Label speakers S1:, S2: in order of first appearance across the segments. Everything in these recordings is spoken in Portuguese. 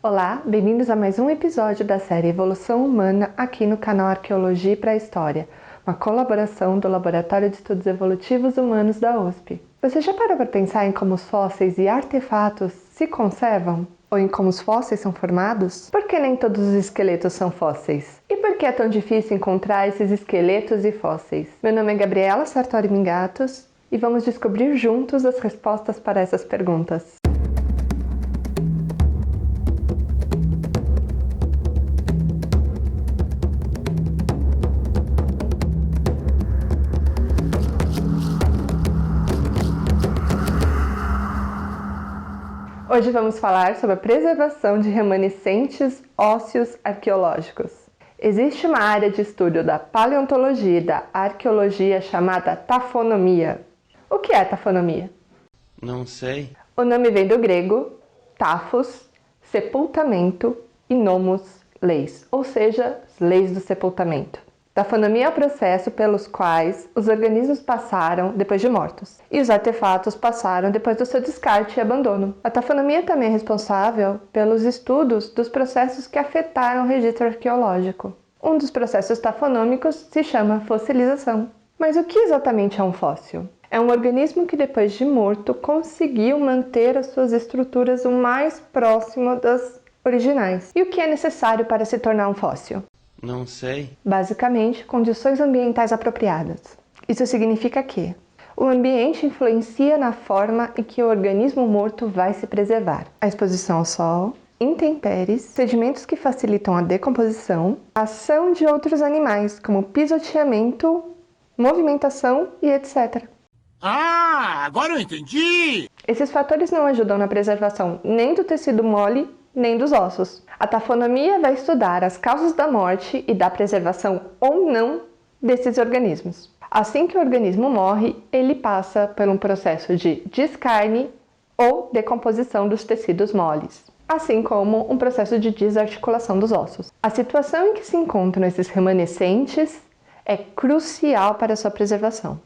S1: Olá, bem-vindos a mais um episódio da série Evolução Humana aqui no canal Arqueologia e Pré-História, uma colaboração do Laboratório de Estudos Evolutivos Humanos da USP. Você já parou para pensar em como os fósseis e artefatos se conservam? Ou em como os fósseis são formados? Por que nem todos os esqueletos são fósseis? E por que é tão difícil encontrar esses esqueletos e fósseis? Meu nome é Gabriela Sartori Mingatos e vamos descobrir juntos as respostas para essas perguntas. Hoje vamos falar sobre a preservação de remanescentes ósseos arqueológicos. Existe uma área de estudo da paleontologia e da arqueologia chamada tafonomia. O que é tafonomia?
S2: Não sei.
S1: O nome vem do grego tafos, sepultamento, e nomos, leis, ou seja, as leis do sepultamento. Tafonomia é o processo pelos quais os organismos passaram depois de mortos, e os artefatos passaram depois do seu descarte e abandono. A tafonomia também é responsável pelos estudos dos processos que afetaram o registro arqueológico. Um dos processos tafonômicos se chama fossilização. Mas o que exatamente é um fóssil? É um organismo que depois de morto conseguiu manter as suas estruturas o mais próximo das originais. E o que é necessário para se tornar um fóssil?
S2: Não sei.
S1: Basicamente, condições ambientais apropriadas. Isso significa que o ambiente influencia na forma em que o organismo morto vai se preservar. A exposição ao sol, intempéries, sedimentos que facilitam a decomposição, a ação de outros animais, como pisoteamento, movimentação e etc.
S3: Ah, agora eu entendi!
S1: Esses fatores não ajudam na preservação nem do tecido mole, nem dos ossos. A tafonomia vai estudar as causas da morte e da preservação ou não desses organismos. Assim que o organismo morre, ele passa por um processo de descarne ou decomposição dos tecidos moles, assim como um processo de desarticulação dos ossos. A situação em que se encontram esses remanescentes é crucial para a sua preservação.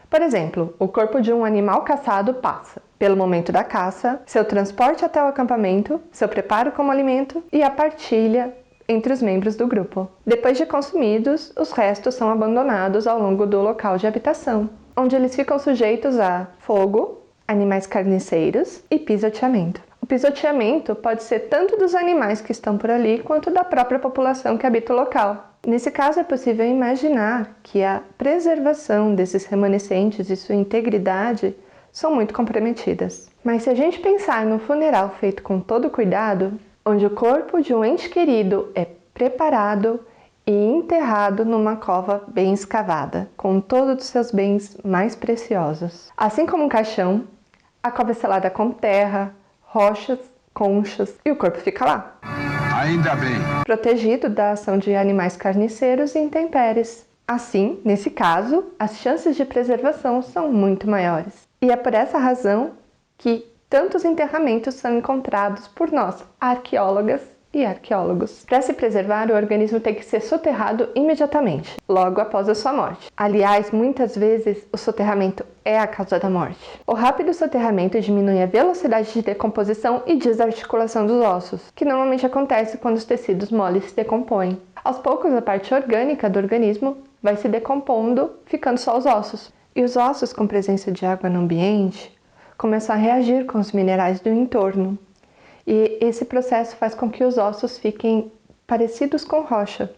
S1: Por exemplo, o corpo de um animal caçado passa pelo momento da caça, seu transporte até o acampamento, seu preparo como alimento e a partilha entre os membros do grupo. Depois de consumidos, os restos são abandonados ao longo do local de habitação, onde eles ficam sujeitos a fogo, animais carniceiros e pisoteamento. O pisoteamento pode ser tanto dos animais que estão por ali, quanto da própria população que habita o local. Nesse caso, é possível imaginar que a preservação desses remanescentes e sua integridade são muito comprometidas. Mas se a gente pensar no funeral feito com todo cuidado, onde o corpo de um ente querido é preparado e enterrado numa cova bem escavada, com todos os seus bens mais preciosos. Assim como um caixão, a cova é selada com terra, rochas, conchas e o corpo fica lá.
S3: Ainda bem.
S1: Protegido da ação de animais carniceiros e intempéries. Assim, nesse caso, as chances de preservação são muito maiores. E é por essa razão que tantos enterramentos são encontrados por nós, arqueólogas e arqueólogos. Para se preservar, o organismo tem que ser soterrado imediatamente, logo após a sua morte. Aliás, muitas vezes o soterramento é a causa da morte. O rápido soterramento diminui a velocidade de decomposição e desarticulação dos ossos, que normalmente acontece quando os tecidos moles se decompõem. Aos poucos, a parte orgânica do organismo vai se decompondo, ficando só os ossos. E os ossos com presença de água no ambiente começam a reagir com os minerais do entorno. E esse processo faz com que os ossos fiquem parecidos com rocha.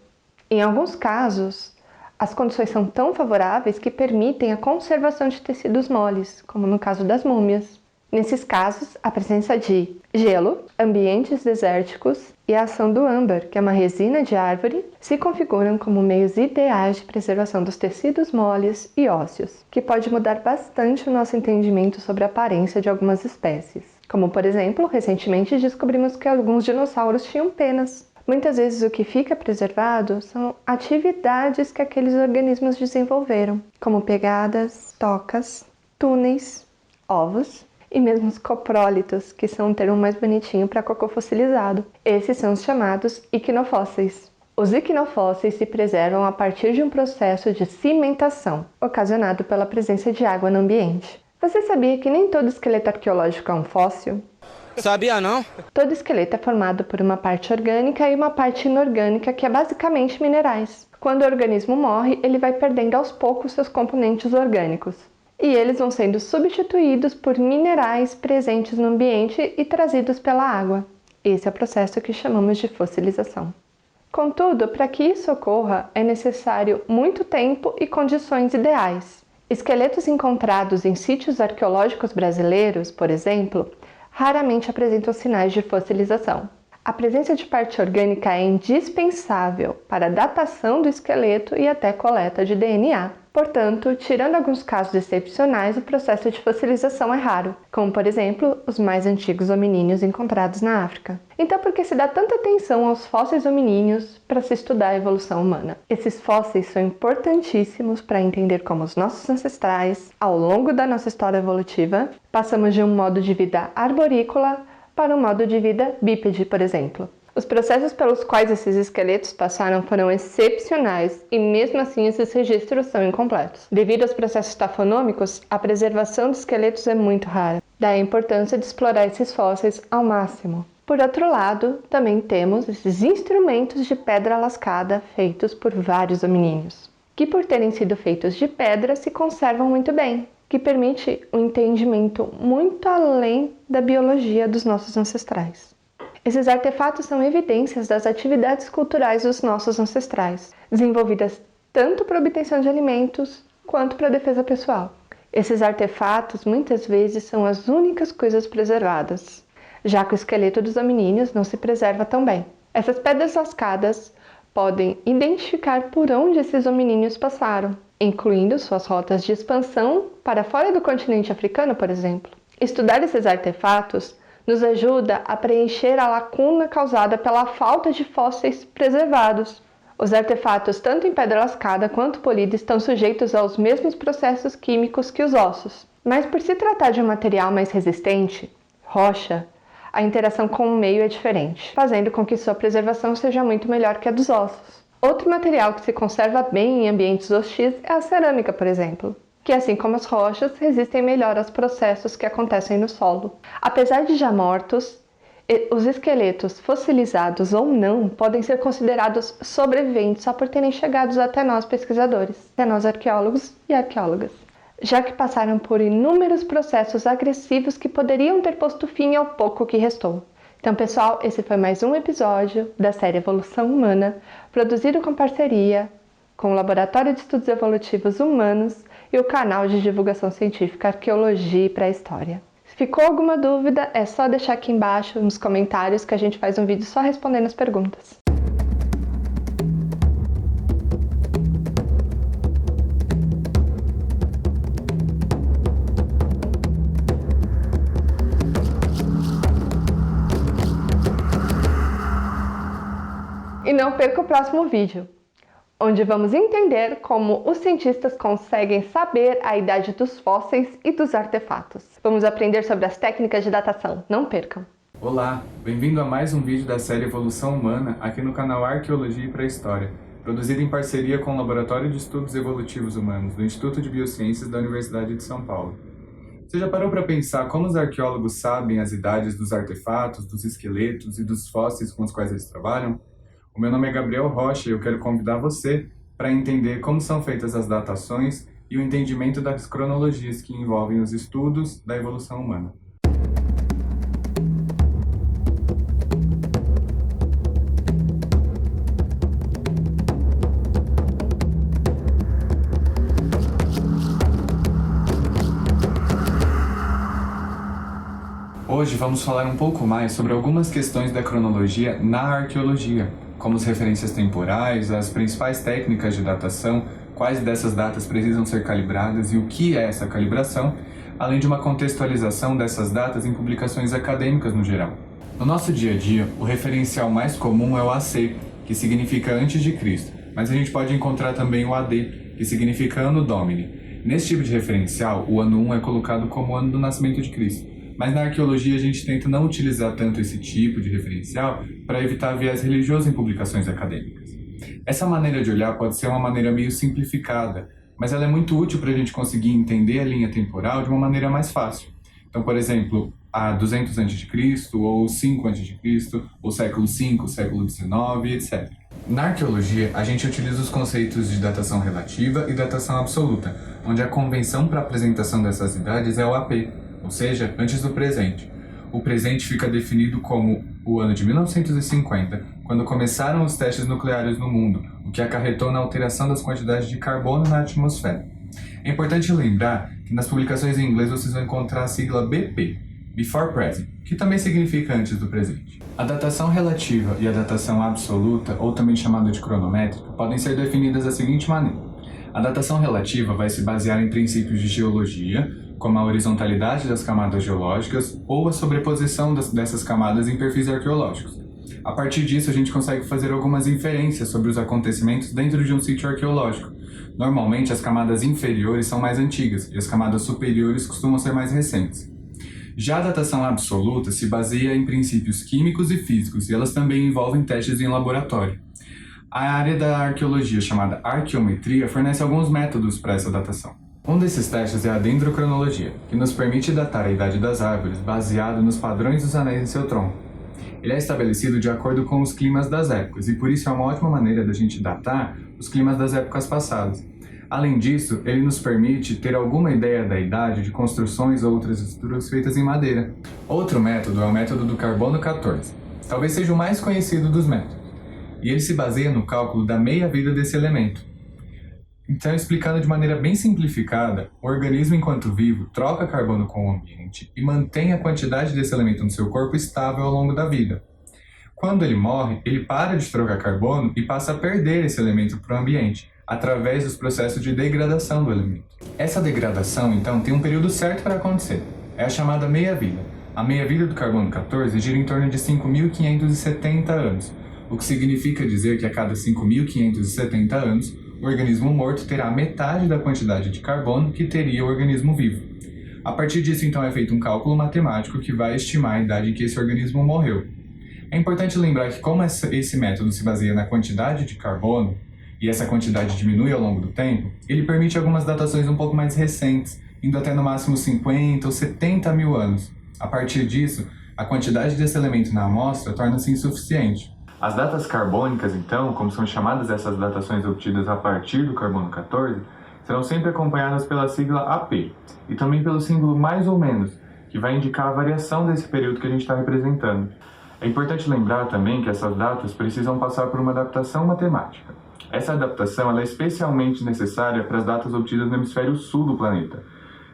S1: Em alguns casos, as condições são tão favoráveis que permitem a conservação de tecidos moles, como no caso das múmias. Nesses casos, a presença de gelo, ambientes desérticos e a ação do âmbar, que é uma resina de árvore, se configuram como meios ideais de preservação dos tecidos moles e ósseos, que pode mudar bastante o nosso entendimento sobre a aparência de algumas espécies. Como, por exemplo, recentemente descobrimos que alguns dinossauros tinham penas. Muitas vezes o que fica preservado são atividades que aqueles organismos desenvolveram, como pegadas, tocas, túneis, ovos e mesmo os coprólitos, que são um termo mais bonitinho para cocô fossilizado. Esses são os chamados iquinofósseis. Os iquinofósseis se preservam a partir de um processo de cimentação, ocasionado pela presença de água no ambiente. Você sabia que nem todo esqueleto arqueológico é um fóssil?
S4: Sabia não?
S1: Todo esqueleto é formado por uma parte orgânica e uma parte inorgânica, que é basicamente minerais. Quando o organismo morre, ele vai perdendo aos poucos seus componentes orgânicos. E eles vão sendo substituídos por minerais presentes no ambiente e trazidos pela água. Esse é o processo que chamamos de fossilização. Contudo, para que isso ocorra, é necessário muito tempo e condições ideais. Esqueletos encontrados em sítios arqueológicos brasileiros, por exemplo, raramente apresentam sinais de fossilização. A presença de parte orgânica é indispensável para a datação do esqueleto e até coleta de DNA. Portanto, tirando alguns casos excepcionais, o processo de fossilização é raro, como, por exemplo, os mais antigos hominíneos encontrados na África. Então, por que se dá tanta atenção aos fósseis hominíneos para se estudar a evolução humana? Esses fósseis são importantíssimos para entender como os nossos ancestrais, ao longo da nossa história evolutiva, passamos de um modo de vida arborícola para um modo de vida bípede, por exemplo. Os processos pelos quais esses esqueletos passaram foram excepcionais e, mesmo assim, esses registros são incompletos. Devido aos processos tafonômicos, a preservação de esqueletos é muito rara. Daí a importância de explorar esses fósseis ao máximo. Por outro lado, também temos esses instrumentos de pedra lascada feitos por vários hominíneos, que por terem sido feitos de pedra se conservam muito bem, que permite um entendimento muito além da biologia dos nossos ancestrais. Esses artefatos são evidências das atividades culturais dos nossos ancestrais, desenvolvidas tanto para a obtenção de alimentos quanto para a defesa pessoal. Esses artefatos muitas vezes são as únicas coisas preservadas, já que o esqueleto dos hominíneos não se preserva tão bem. Essas pedras lascadas podem identificar por onde esses hominíneos passaram, incluindo suas rotas de expansão para fora do continente africano, por exemplo. Estudar esses artefatos nos ajuda a preencher a lacuna causada pela falta de fósseis preservados. Os artefatos, tanto em pedra lascada quanto polida, estão sujeitos aos mesmos processos químicos que os ossos. Mas por se tratar de um material mais resistente, rocha, a interação com o meio é diferente, fazendo com que sua preservação seja muito melhor que a dos ossos. Outro material que se conserva bem em ambientes hostis é a cerâmica, por exemplo, que, assim como as rochas, resistem melhor aos processos que acontecem no solo. Apesar de já mortos, os esqueletos, fossilizados ou não, podem ser considerados sobreviventes só por terem chegado até nós pesquisadores, até nós arqueólogos e arqueólogas, já que passaram por inúmeros processos agressivos que poderiam ter posto fim ao pouco que restou. Então, pessoal, esse foi mais um episódio da série Evolução Humana, produzido com parceria com o Laboratório de Estudos Evolutivos Humanos e o canal de divulgação científica Arqueologia e Pré-História. Se ficou alguma dúvida, é só deixar aqui embaixo nos comentários que a gente faz um vídeo só respondendo as perguntas. E não perca o próximo vídeo, onde vamos entender como os cientistas conseguem saber a idade dos fósseis e dos artefatos. Vamos aprender sobre as técnicas de datação. Não percam!
S5: Olá, bem-vindo a mais um vídeo da série Evolução Humana aqui no canal Arqueologia e Pré-História, produzido em parceria com o Laboratório de Estudos Evolutivos Humanos do Instituto de Biociências da Universidade de São Paulo. Você já parou para pensar como os arqueólogos sabem as idades dos artefatos, dos esqueletos e dos fósseis com os quais eles trabalham? O meu nome é Gabriel Rocha e eu quero convidar você para entender como são feitas as datações e o entendimento das cronologias que envolvem os estudos da evolução humana. Hoje vamos falar um pouco mais sobre algumas questões da cronologia na arqueologia, como as referências temporais, as principais técnicas de datação, quais dessas datas precisam ser calibradas e o que é essa calibração, além de uma contextualização dessas datas em publicações acadêmicas no geral. No nosso dia a dia, o referencial mais comum é o AC, que significa antes de Cristo, mas a gente pode encontrar também o AD, que significa Anno Domini. Nesse tipo de referencial, o ano 1 é colocado como o ano do nascimento de Cristo. Mas na arqueologia a gente tenta não utilizar tanto esse tipo de referencial para evitar viés religioso em publicações acadêmicas. Essa maneira de olhar pode ser uma maneira meio simplificada, mas ela é muito útil para a gente conseguir entender a linha temporal de uma maneira mais fácil. Então, por exemplo, a 200 a.C., ou 5 a.C., ou século V, século XIX, etc. Na arqueologia, a gente utiliza os conceitos de datação relativa e datação absoluta, onde a convenção para a apresentação dessas idades é o AP, ou seja, antes do presente. O presente fica definido como o ano de 1950, quando começaram os testes nucleares no mundo, o que acarretou na alteração das quantidades de carbono na atmosfera. É importante lembrar que nas publicações em inglês vocês vão encontrar a sigla BP, Before Present, que também significa antes do presente. A datação relativa e a datação absoluta, ou também chamada de cronométrica, podem ser definidas da seguinte maneira. A datação relativa vai se basear em princípios de geologia, como a horizontalidade das camadas geológicas ou a sobreposição dessas camadas em perfis arqueológicos. A partir disso, a gente consegue fazer algumas inferências sobre os acontecimentos dentro de um sítio arqueológico. Normalmente, as camadas inferiores são mais antigas e as camadas superiores costumam ser mais recentes. Já a datação absoluta se baseia em princípios químicos e físicos e elas também envolvem testes em laboratório. A área da arqueologia chamada arqueometria fornece alguns métodos para essa datação. Um desses testes é a dendrocronologia, que nos permite datar a idade das árvores baseado nos padrões dos anéis em seu tronco. Ele é estabelecido de acordo com os climas das épocas e por isso é uma ótima maneira da gente datar os climas das épocas passadas. Além disso, ele nos permite ter alguma ideia da idade de construções ou outras estruturas feitas em madeira. Outro método é o método do carbono 14. Talvez seja o mais conhecido dos métodos. E ele se baseia no cálculo da meia-vida desse elemento. Então, explicando de maneira bem simplificada, o organismo enquanto vivo troca carbono com o ambiente e mantém a quantidade desse elemento no seu corpo estável ao longo da vida. Quando ele morre, ele para de trocar carbono e passa a perder esse elemento para o ambiente, através dos processos de degradação do elemento. Essa degradação, então, tem um período certo para acontecer. É a chamada meia-vida. A meia-vida do carbono 14 gira em torno de 5.570 anos, o que significa dizer que a cada 5.570 anos, o organismo morto terá metade da quantidade de carbono que teria o organismo vivo. A partir disso, então, é feito um cálculo matemático que vai estimar a idade em que esse organismo morreu. É importante lembrar que, como esse método se baseia na quantidade de carbono, e essa quantidade diminui ao longo do tempo, ele permite algumas datações um pouco mais recentes, indo até no máximo 50 ou 70 mil anos. A partir disso, a quantidade desse elemento na amostra torna-se insuficiente. As datas carbônicas, então, como são chamadas essas datações obtidas a partir do carbono 14, serão sempre acompanhadas pela sigla AP, e também pelo símbolo mais ou menos, que vai indicar a variação desse período que a gente está representando. É importante lembrar também que essas datas precisam passar por uma adaptação matemática. Essa adaptação ela é especialmente necessária para as datas obtidas no hemisfério sul do planeta,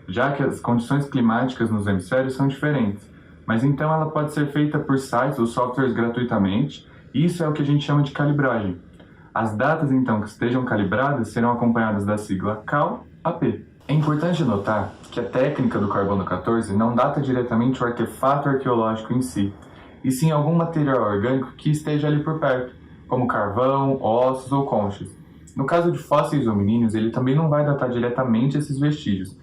S5: já que as condições climáticas nos hemisférios são diferentes, mas então ela pode ser feita por sites ou softwares gratuitamente, e isso é o que a gente chama de calibragem. As datas então que estejam calibradas serão acompanhadas da sigla CAL-AP. É importante notar que a técnica do carbono 14 não data diretamente o artefato arqueológico em si, e sim algum material orgânico que esteja ali por perto, como carvão, ossos ou conchas. No caso de fósseis hominíneos, ele também não vai datar diretamente esses vestígios.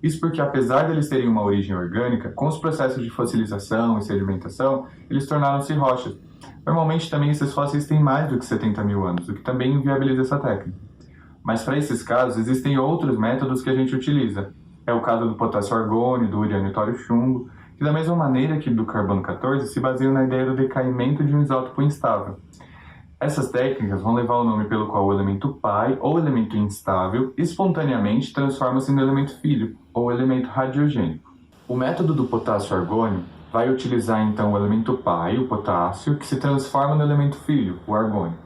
S5: Isso porque, apesar de eles terem uma origem orgânica, com os processos de fossilização e sedimentação, eles tornaram-se rochas. Normalmente também esses fósseis têm mais do que 70 mil anos, o que também inviabiliza essa técnica. Mas para esses casos, existem outros métodos que a gente utiliza. É o caso do potássio argônio, do urânio tório chumbo, que da mesma maneira que do carbono 14, se baseiam na ideia do decaimento de um isótopo instável. Essas técnicas vão levar o nome pelo qual o elemento pai, ou elemento instável, espontaneamente transforma-se no elemento filho, ou elemento radiogênico. O método do potássio argônio vai utilizar então o elemento pai, o potássio, que se transforma no elemento filho, o argônio.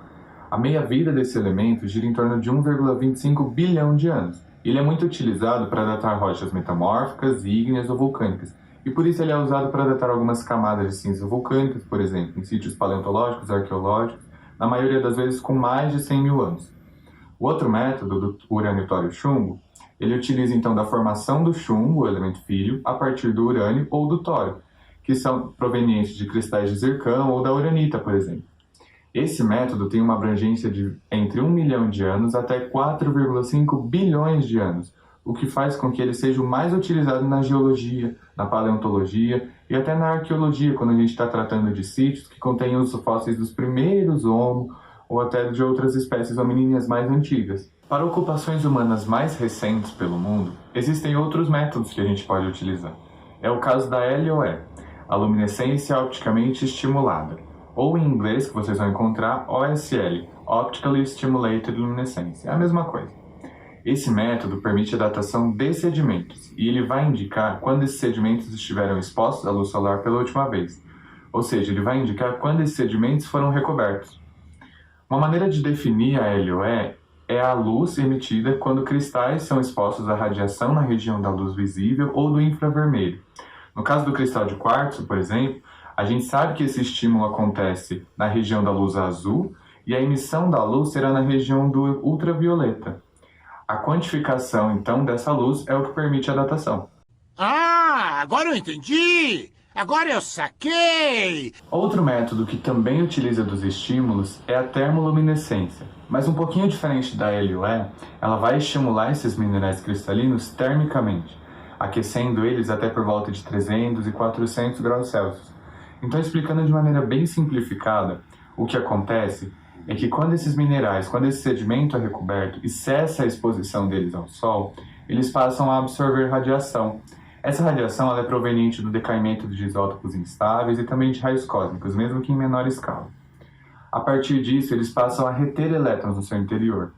S5: A meia-vida desse elemento gira em torno de 1,25 bilhão de anos. Ele é muito utilizado para datar rochas metamórficas, ígneas ou vulcânicas, e por isso ele é usado para datar algumas camadas de cinzas vulcânicas, por exemplo, em sítios paleontológicos e arqueológicos, na maioria das vezes com mais de 100 mil anos. O outro método, do urânio tório chumbo, ele utiliza então da formação do chumbo, o elemento filho, a partir do urânio ou do tório, que são provenientes de cristais de zircão ou da uranita, por exemplo. Esse método tem uma abrangência de entre 1 milhão de anos até 4,5 bilhões de anos, o que faz com que ele seja o mais utilizado na geologia, na paleontologia e até na arqueologia, quando a gente está tratando de sítios que contêm os fósseis dos primeiros Homo ou até de outras espécies hominíneas mais antigas. Para ocupações humanas mais recentes pelo mundo, existem outros métodos que a gente pode utilizar. É o caso da LOE. a luminescência opticamente estimulada, ou em inglês que vocês vão encontrar OSL, Optically Stimulated Luminescence, é a mesma coisa. Esse método permite a datação de sedimentos e ele vai indicar quando esses sedimentos estiveram expostos à luz solar pela última vez, ou seja, ele vai indicar quando esses sedimentos foram recobertos. Uma maneira de definir a LOE é a luz emitida quando cristais são expostos à radiação na região da luz visível ou do infravermelho. No caso do cristal de quartzo, por exemplo, a gente sabe que esse estímulo acontece na região da luz azul e a emissão da luz será na região do ultravioleta. A quantificação, então, dessa luz é o que permite a datação.
S3: Ah, agora eu entendi! Agora eu saquei!
S5: Outro método que também utiliza dos estímulos é a termoluminescência, mas um pouquinho diferente da LOE, ela vai estimular esses minerais cristalinos termicamente, aquecendo eles até por volta de 300 e 400 graus Celsius. Então, explicando de maneira bem simplificada, o que acontece é que quando esse sedimento é recoberto e cessa a exposição deles ao Sol, eles passam a absorver radiação. Essa radiação ela é proveniente do decaimento de isótopos instáveis e também de raios cósmicos, mesmo que em menor escala. A partir disso, eles passam a reter elétrons no seu interior.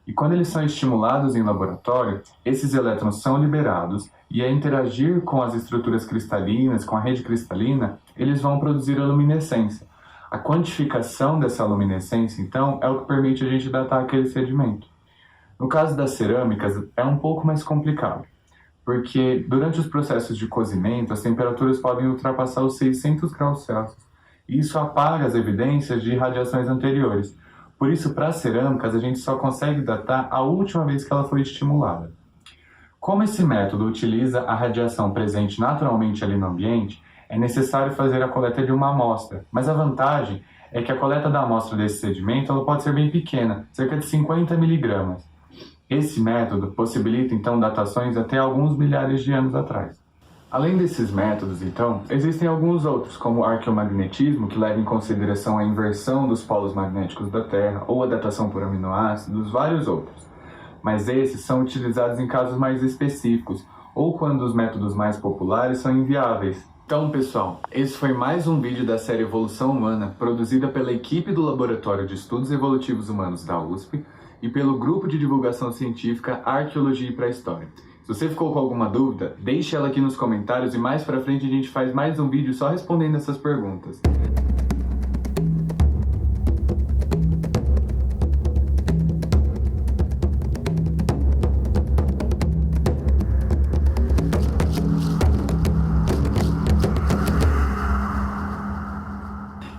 S5: E quando eles são estimulados em laboratório, esses elétrons são liberados e, a interagir com as estruturas cristalinas, com a rede cristalina, eles vão produzir a luminescência. A quantificação dessa luminescência, então, é o que permite a gente datar aquele sedimento. No caso das cerâmicas, é um pouco mais complicado, porque durante os processos de cozimento, as temperaturas podem ultrapassar os 600 graus Celsius, e isso apaga as evidências de radiações anteriores. Por isso, para as cerâmicas, a gente só consegue datar a última vez que ela foi estimulada. Como esse método utiliza a radiação presente naturalmente ali no ambiente, é necessário fazer a coleta de uma amostra, mas a vantagem é que a coleta da amostra desse sedimento ela pode ser bem pequena, cerca de 50 miligramas. Esse método possibilita, então, datações até alguns milhares de anos atrás. Além desses métodos, então, existem alguns outros, como o arqueomagnetismo, que leva em consideração a inversão dos polos magnéticos da Terra, ou a datação por aminoácidos, vários outros. Mas esses são utilizados em casos mais específicos, ou quando os métodos mais populares são inviáveis. Então, pessoal, esse foi mais um vídeo da série Evolução Humana, produzida pela equipe do Laboratório de Estudos Evolutivos Humanos da USP e pelo Grupo de Divulgação Científica Arqueologia e Pré-História. Se você ficou com alguma dúvida, deixe ela aqui nos comentários e mais pra frente a gente faz mais um vídeo só respondendo essas perguntas.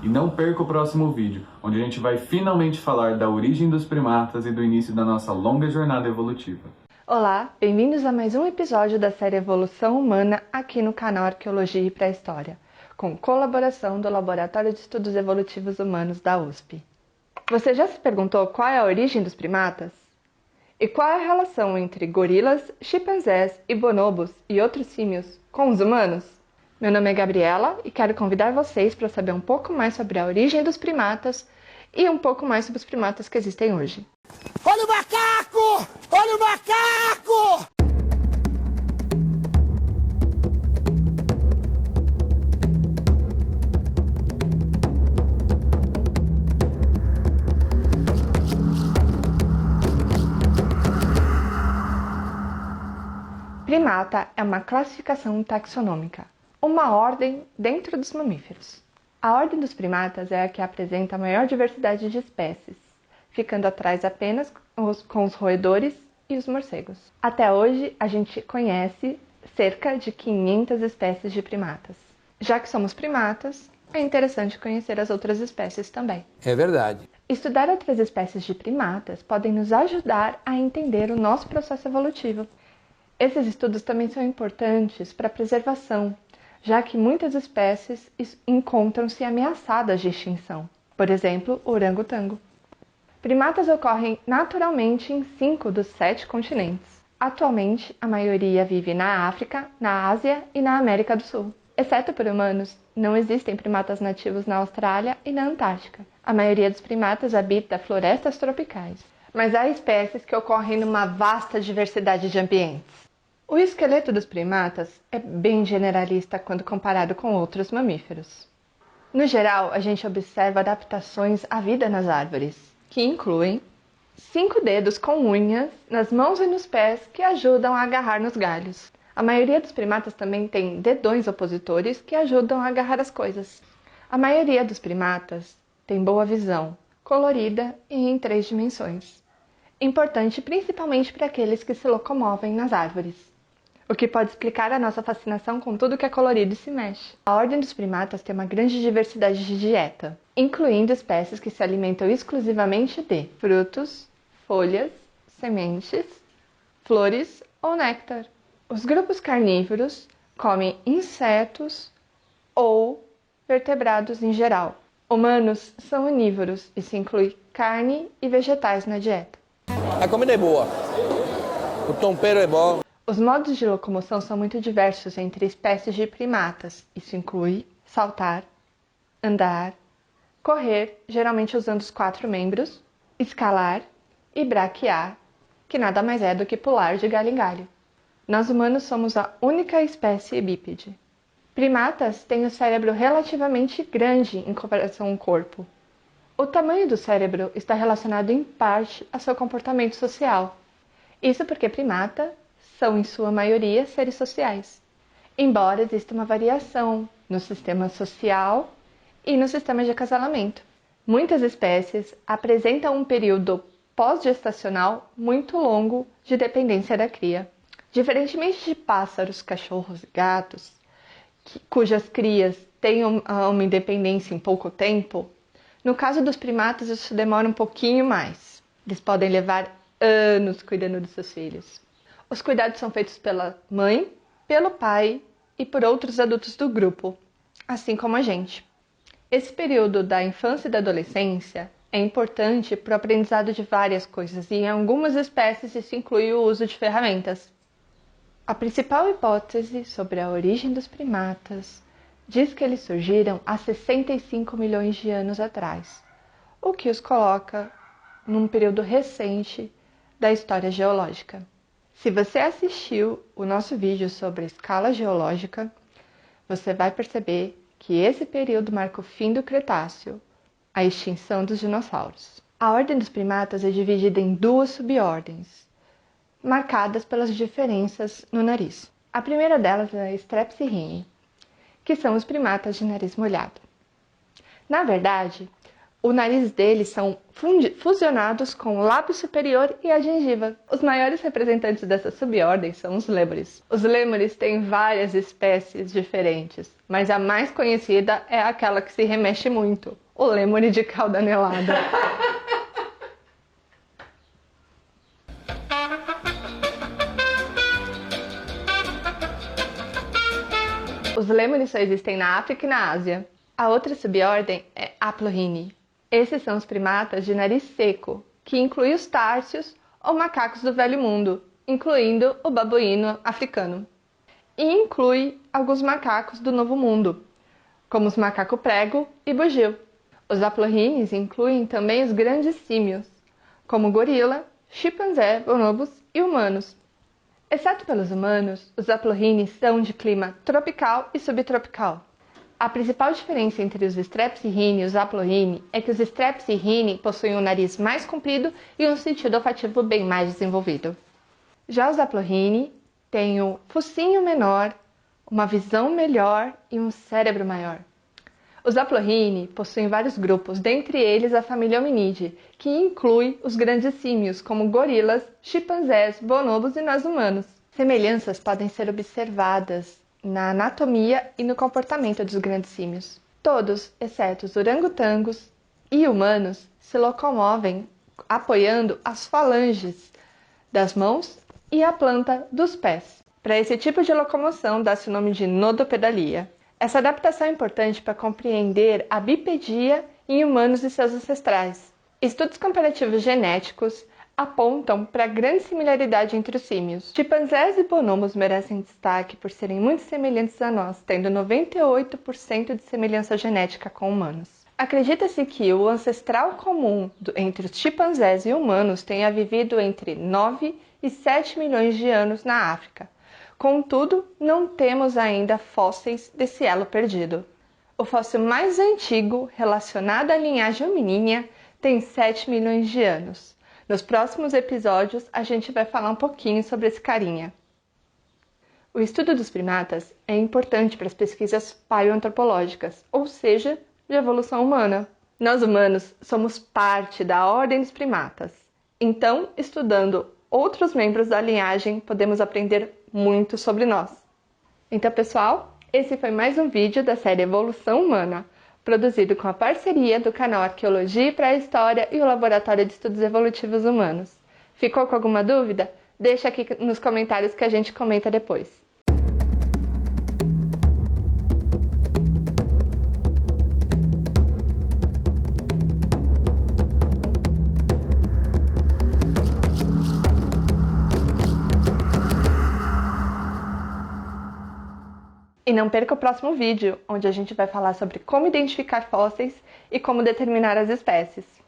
S5: E não perca o próximo vídeo, onde a gente vai finalmente falar da origem dos primatas e do início da nossa longa jornada evolutiva.
S1: Olá, bem-vindos a mais um episódio da série Evolução Humana aqui no canal Arqueologia e Pré-História, com colaboração do Laboratório de Estudos Evolutivos Humanos da USP. Você já se perguntou qual é a origem dos primatas? E qual é a relação entre gorilas, chimpanzés e bonobos e outros símios com os humanos? Meu nome é Gabriela e quero convidar vocês para saber um pouco mais sobre a origem dos primatas e um pouco mais sobre os primatas que existem hoje.
S3: Olha o macaco! Olha o macaco!
S1: Primata é uma classificação taxonômica, uma ordem dentro dos mamíferos. A ordem dos primatas é a que apresenta a maior diversidade de espécies, ficando atrás apenas com os roedores e os morcegos. Até hoje, a gente conhece cerca de 500 espécies de primatas. Já que somos primatas, é interessante conhecer as outras espécies também.
S4: É verdade.
S1: Estudar outras espécies de primatas podem nos ajudar a entender o nosso processo evolutivo. Esses estudos também são importantes para a preservação, já que muitas espécies encontram-se ameaçadas de extinção. Por exemplo, o orangotango. Primatas ocorrem naturalmente em 5 dos 7 continentes. Atualmente, a maioria vive na África, na Ásia e na América do Sul. Exceto por humanos, não existem primatas nativos na Austrália e na Antártica. A maioria dos primatas habita florestas tropicais. Mas há espécies que ocorrem numa vasta diversidade de ambientes. O esqueleto dos primatas é bem generalista quando comparado com outros mamíferos. No geral, a gente observa adaptações à vida nas árvores, que incluem 5 dedos com unhas nas mãos e nos pés que ajudam a agarrar nos galhos. A maioria dos primatas também tem dedões opositores que ajudam a agarrar as coisas. A maioria dos primatas tem boa visão, colorida e em 3 dimensões. Importante principalmente para aqueles que se locomovem nas árvores, o que pode explicar a nossa fascinação com tudo que é colorido e se mexe. A ordem dos primatas tem uma grande diversidade de dieta, incluindo espécies que se alimentam exclusivamente de frutos, folhas, sementes, flores ou néctar. Os grupos carnívoros comem insetos ou vertebrados em geral. Humanos são onívoros e se inclui carne e vegetais na dieta.
S4: A comida é boa, o tempero é bom.
S1: Os modos de locomoção são muito diversos entre espécies de primatas. Isso inclui saltar, andar, correr, geralmente usando os 4 membros, escalar e braquear, que nada mais é do que pular de galho em galho. Nós humanos somos a única espécie bípede. Primatas têm o cérebro relativamente grande em comparação ao corpo. O tamanho do cérebro está relacionado em parte ao seu comportamento social. Isso porque primatas são, em sua maioria, seres sociais, embora exista uma variação no sistema social e no sistema de acasalamento. Muitas espécies apresentam um período pós-gestacional muito longo de dependência da cria. Diferentemente de pássaros, cachorros e gatos, cujas crias têm uma independência em pouco tempo, no caso dos primatas isso demora um pouquinho mais. Eles podem levar anos cuidando dos seus filhos. Os cuidados são feitos pela mãe, pelo pai e por outros adultos do grupo, assim como a gente. Esse período da infância e da adolescência é importante para o aprendizado de várias coisas e em algumas espécies isso inclui o uso de ferramentas. A principal hipótese sobre a origem dos primatas diz que eles surgiram há 65 milhões de anos atrás, o que os coloca num período recente da história geológica. Se você assistiu o nosso vídeo sobre a escala geológica, você vai perceber que esse período marca o fim do Cretáceo, a extinção dos dinossauros. A ordem dos primatas é dividida em 2 subordens, marcadas pelas diferenças no nariz. A primeira delas é a Strepsirrhini, que são os primatas de nariz molhado. Na verdade, o nariz deles são fusionados com o lábio superior e a gengiva. Os maiores representantes dessa subordem são os lêmures. Os lêmures têm várias espécies diferentes, mas a mais conhecida é aquela que se remexe muito, o lêmure de cauda anelada. Os lêmures só existem na África e na Ásia. A outra subordem é Aplorhini. Esses são os primatas de nariz seco, que inclui os társios ou macacos do Velho Mundo, incluindo o babuíno africano. E inclui alguns macacos do Novo Mundo, como os macaco prego e bugio. Os aplorhines incluem também os grandes símios, como gorila, chimpanzé, bonobos e humanos. Exceto pelos humanos, os aplorhines são de clima tropical e subtropical. A principal diferença entre os Strepsirrhini e os Aplorhini é que os Strepsirrhini possuem um nariz mais comprido e um sentido olfativo bem mais desenvolvido. Já os Aplorhini têm um focinho menor, uma visão melhor e um cérebro maior. Os Aplorhini possuem vários grupos, dentre eles a família Hominidae, que inclui os grandes símios, como gorilas, chimpanzés, bonobos e nós humanos. Semelhanças podem ser observadas na anatomia e no comportamento dos grandes símios. Todos, exceto os orangotangos e humanos, se locomovem apoiando as falanges das mãos e a planta dos pés. Para esse tipo de locomoção dá-se o nome de nodopedalia. Essa adaptação é importante para compreender a bipedia em humanos e seus ancestrais. Estudos comparativos genéticos apontam para a grande similaridade entre os símios. Chimpanzés e bonobos merecem destaque por serem muito semelhantes a nós, tendo 98% de semelhança genética com humanos. Acredita-se que o ancestral comum entre os chimpanzés e humanos tenha vivido entre 9 e 7 milhões de anos na África, Contudo, não temos ainda fósseis desse elo perdido. O fóssil mais antigo relacionado à linhagem hominínia tem 7 milhões de anos. Nos próximos episódios, a gente vai falar um pouquinho sobre esse carinha. O estudo dos primatas é importante para as pesquisas paleoantropológicas, ou seja, de evolução humana. Nós humanos somos parte da ordem dos primatas. Então, estudando outros membros da linhagem, podemos aprender muito sobre nós. Então, pessoal, esse foi mais um vídeo da série Evolução Humana, produzido com a parceria do canal Arqueologia e Pré-História e o Laboratório de Estudos Evolutivos Humanos. Ficou com alguma dúvida? Deixa aqui nos comentários que a gente comenta depois. E não perca o próximo vídeo, onde a gente vai falar sobre como identificar fósseis e como determinar as espécies.